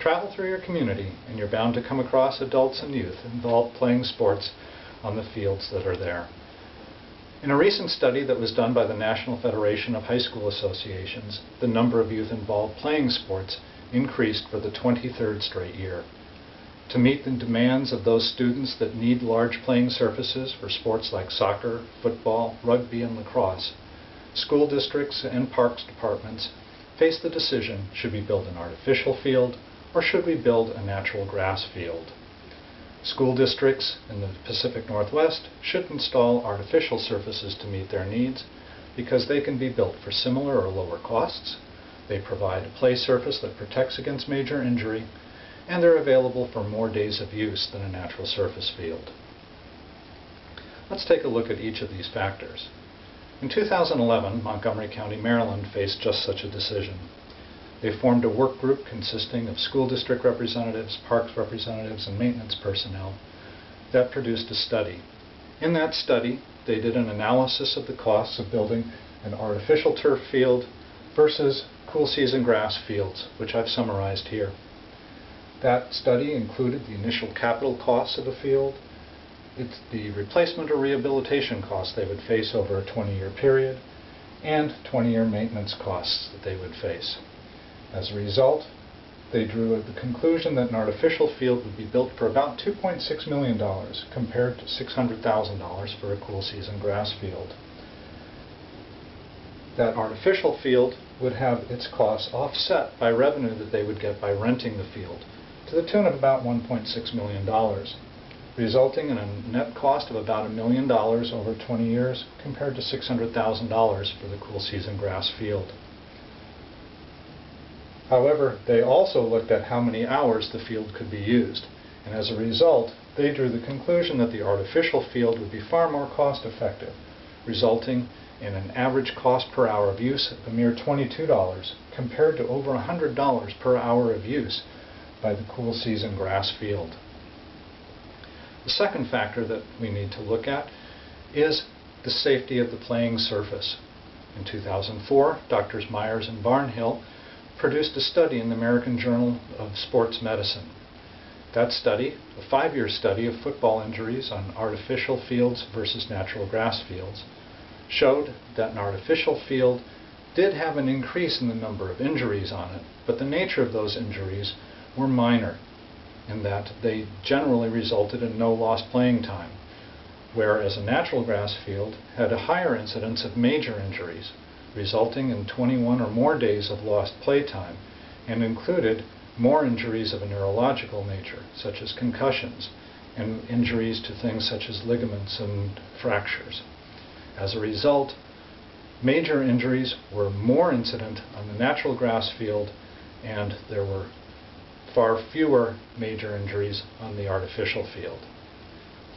Travel through your community and you're bound to come across adults and youth involved playing sports on the fields that are there. In a recent study that was done by the National Federation of High School Associations, the number of youth involved playing sports increased for the 23rd straight year. To meet the demands of those students that need large playing surfaces for sports like soccer, football, rugby, and lacrosse, school districts and parks departments face the decision, should we build an artificial field or should we build a natural grass field? School districts in the Pacific Northwest should install artificial surfaces to meet their needs because they can be built for similar or lower costs, they provide a play surface that protects against major injury, and they're available for more days of use than a natural surface field. Let's take a look at each of these factors. In 2011, Montgomery County, Maryland faced just such a decision. They formed a work group consisting of school district representatives, parks representatives, and maintenance personnel that produced a study. In that study, they did an analysis of the costs of building an artificial turf field versus cool season grass fields, which I've summarized here. That study included the initial capital costs of a field, the replacement or rehabilitation costs they would face over a 20-year period, and 20-year maintenance costs that they would face. As a result, they drew the conclusion that an artificial field would be built for about $2.6 million compared to $600,000 for a cool season grass field. That artificial field would have its costs offset by revenue that they would get by renting the field to the tune of about $1.6 million, resulting in a net cost of about $1 million over 20 years compared to $600,000 for the cool season grass field. However, they also looked at how many hours the field could be used, and as a result, they drew the conclusion that the artificial field would be far more cost-effective, resulting in an average cost per hour of use of a mere $22 compared to over $100 per hour of use by the cool season grass field. The second factor that we need to look at is the safety of the playing surface. In 2004, Drs. Myers and Barnhill produced a study in the American Journal of Sports Medicine. That study, a 5-year study of football injuries on artificial fields versus natural grass fields, showed that an artificial field did have an increase in the number of injuries on it, but the nature of those injuries were minor in that they generally resulted in no lost playing time, whereas a natural grass field had a higher incidence of major injuries, resulting in 21 or more days of lost playtime, and included more injuries of a neurological nature, such as concussions, and injuries to things such as ligaments and fractures. As a result, major injuries were more incident on the natural grass field, and there were far fewer major injuries on the artificial field.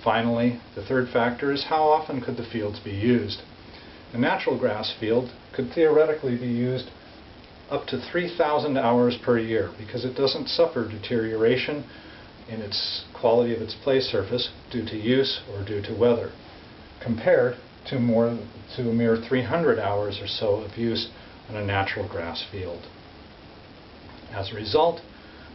Finally, the third factor is how often could the fields be used. A natural grass field could theoretically be used up to 3,000 hours per year because it doesn't suffer deterioration in its quality of its play surface due to use or due to weather, compared to a mere 300 hours or so of use on a natural grass field. As a result,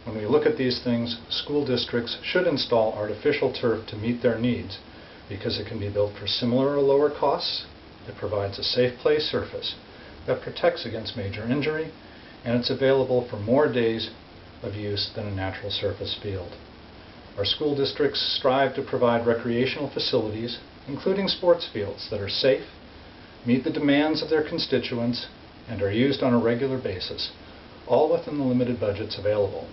when we look at these things, school districts should install artificial turf to meet their needs because it can be built for similar or lower costs, it provides a safe play surface that protects against major injury, and it's available for more days of use than a natural surface field. Our school districts strive to provide recreational facilities, including sports fields, that are safe, meet the demands of their constituents, and are used on a regular basis, all within the limited budgets available.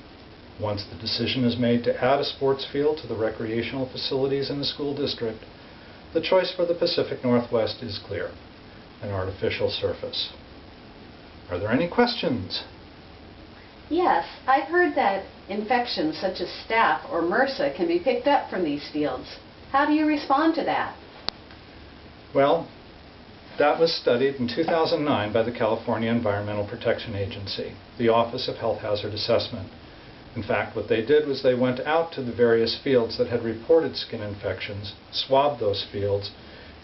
Once the decision is made to add a sports field to the recreational facilities in the school district, the choice for the Pacific Northwest is clear: an artificial surface. Are there any questions? Yes, I've heard that infections such as staph or MRSA can be picked up from these fields. How do you respond to that? Well, that was studied in 2009 by the California Environmental Protection Agency, the Office of Health Hazard Assessment. In fact, what they did was they went out to the various fields that had reported skin infections, swabbed those fields,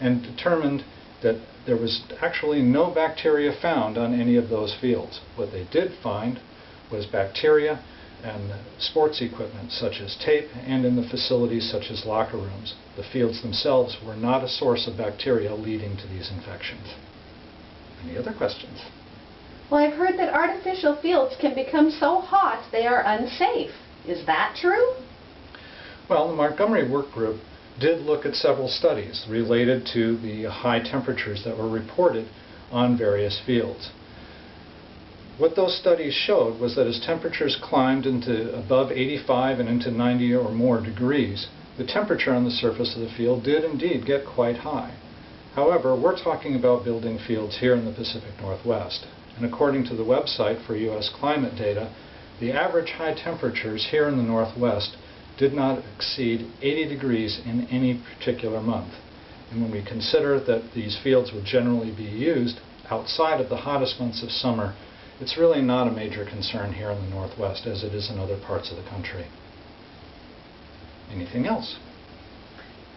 and determined that there was actually no bacteria found on any of those fields. What they did find was bacteria and sports equipment such as tape, and in the facilities such as locker rooms. The fields themselves were not a source of bacteria leading to these infections. Any other questions? Well, I've heard that artificial fields can become so hot they are unsafe. Is that true? Well, the Montgomery Work Group did look at several studies related to the high temperatures that were reported on various fields. What those studies showed was that as temperatures climbed into above 85 and into 90 or more degrees, the temperature on the surface of the field did indeed get quite high. However, we're talking about building fields here in the Pacific Northwest, and according to the website for U.S. climate data, the average high temperatures here in the Northwest did not exceed 80 degrees in any particular month. And when we consider that these fields would generally be used outside of the hottest months of summer, it's really not a major concern here in the Northwest as it is in other parts of the country. Anything else?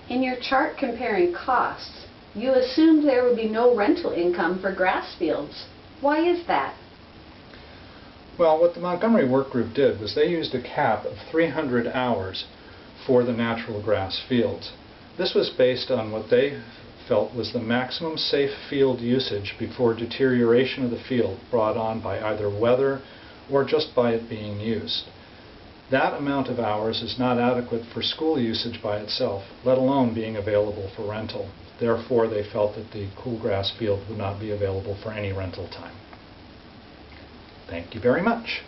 In your chart comparing costs, you assumed there would be no rental income for grass fields. Why is that? Well, what the Montgomery Work Group did was they used a cap of 300 hours for the natural grass fields. This was based on what they felt was the maximum safe field usage before deterioration of the field brought on by either weather or just by it being used. That amount of hours is not adequate for school usage by itself, let alone being available for rental. Therefore, they felt that the cool grass field would not be available for any rental time. Thank you very much.